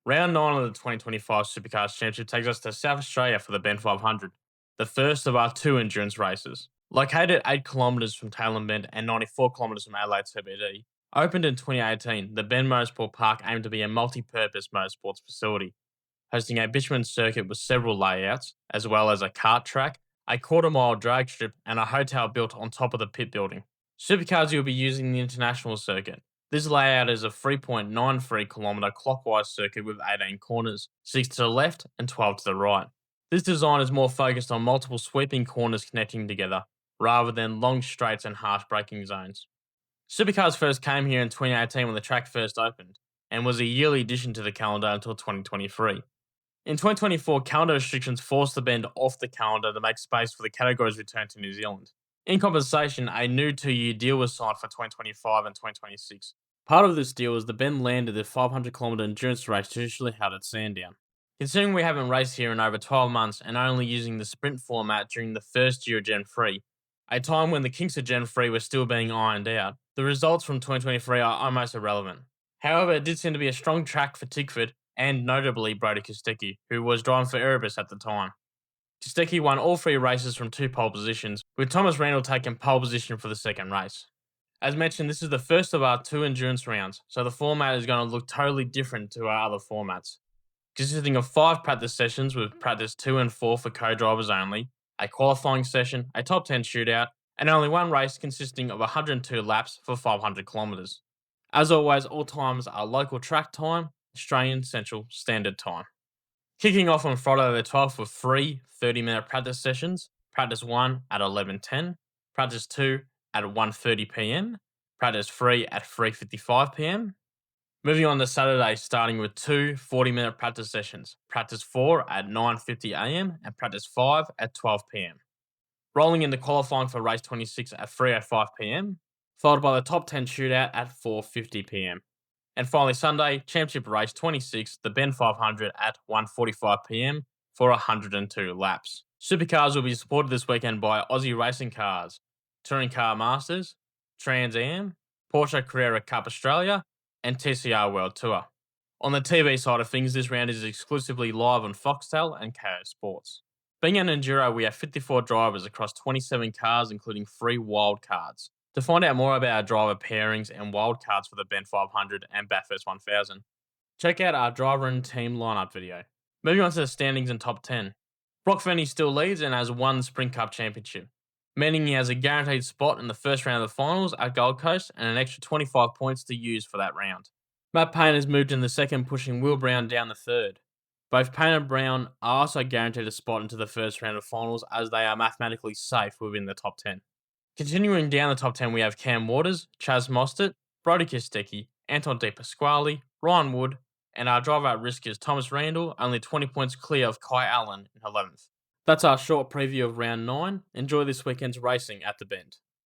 Round 9 of the 2025 Supercars Championship takes us to South Australia for the Bend 500, the first of our two endurance races. Located 8 kilometres from Tailem Bend and 94 kilometres from Adelaide CBD, opened in 2018, the Bend Motorsport Park aimed to be a multi-purpose motorsports facility, hosting a bitumen circuit with several layouts, as well as a kart track, a quarter-mile drag strip, and a hotel built on top of the pit building. Supercars will be using the international circuit. This layout is a 3.93 kilometre clockwise circuit with 18 corners, 6 to the left and 12 to the right. This design is more focused on multiple sweeping corners connecting together, rather than long straights and harsh braking zones. Supercars first came here in 2018 when the track first opened, and was a yearly addition to the calendar until 2023. In 2024, calendar restrictions forced the Bend off the calendar to make space for the category's return to New Zealand. In compensation, a new 2-year deal was signed for 2025 and 2026. Part of this deal was the Bend landed the 500-kilometre endurance race traditionally held at Sandown. Considering we haven't raced here in over 12 months and only using the sprint format during the first year of Gen 3, a time when the kinks of Gen 3 were still being ironed out, the results from 2023 are almost irrelevant. However, it did seem to be a strong track for Tickford and notably Brody Kostecki, who was driving for Erebus at the time. Kostecki won all 3 races from 2 pole positions, with Thomas Randall taking pole position for the second race. As mentioned, this is the first of our 2 endurance rounds, so the format is going to look totally different to our other formats. Consisting of 5 practice sessions with practice 2 and 4 for co-drivers only, a qualifying session, a top 10 shootout, and only one race consisting of 102 laps for 500 kilometres. As always, all times are local track time, Australian Central Standard Time. Kicking off on Friday the 12th with 3 30-minute practice sessions, practice 1 at 11:10, practice 2 at 1:30 p.m, practice 3 at 3:55 p.m. Moving on to Saturday, starting with 2 40-minute practice sessions, practice 4 at 9:50 a.m. and practice 5 at 12 p.m. Rolling into qualifying for race 26 at 3:05 p.m, followed by the top 10 shootout at 4:50 p.m. And finally, Sunday, Championship Race 26, the Bend 500 at 1:45 p.m. for 102 laps. Supercars will be supported this weekend by Aussie Racing Cars, Touring Car Masters, Trans Am, Porsche Carrera Cup Australia, and TCR World Tour. On the TV side of things, this round is exclusively live on Foxtel and KO Sports. Being an Enduro, we have 54 drivers across 27 cars, including 3 wild cards. To find out more about our driver pairings and wildcards for the Bend 500 and Bathurst 1000, check out our driver and team lineup video. Moving on to the standings and top 10. Brock Fenny still leads and has won the Sprint Cup Championship, meaning he has a guaranteed spot in the first round of the finals at Gold Coast and an extra 25 points to use for that round. Matt Payne has moved in the second, pushing Will Brown down the third. Both Payne and Brown are also guaranteed a spot into the first round of finals as they are mathematically safe within the top 10. Continuing down the top 10, we have Cam Waters, Chaz Mostert, Brody Kostecki, Anton De Pasquale, Ryan Wood, and our driver at risk is Thomas Randall, only 20 points clear of Kai Allen in 11th. That's our short preview of round 9. Enjoy this weekend's racing at the Bend.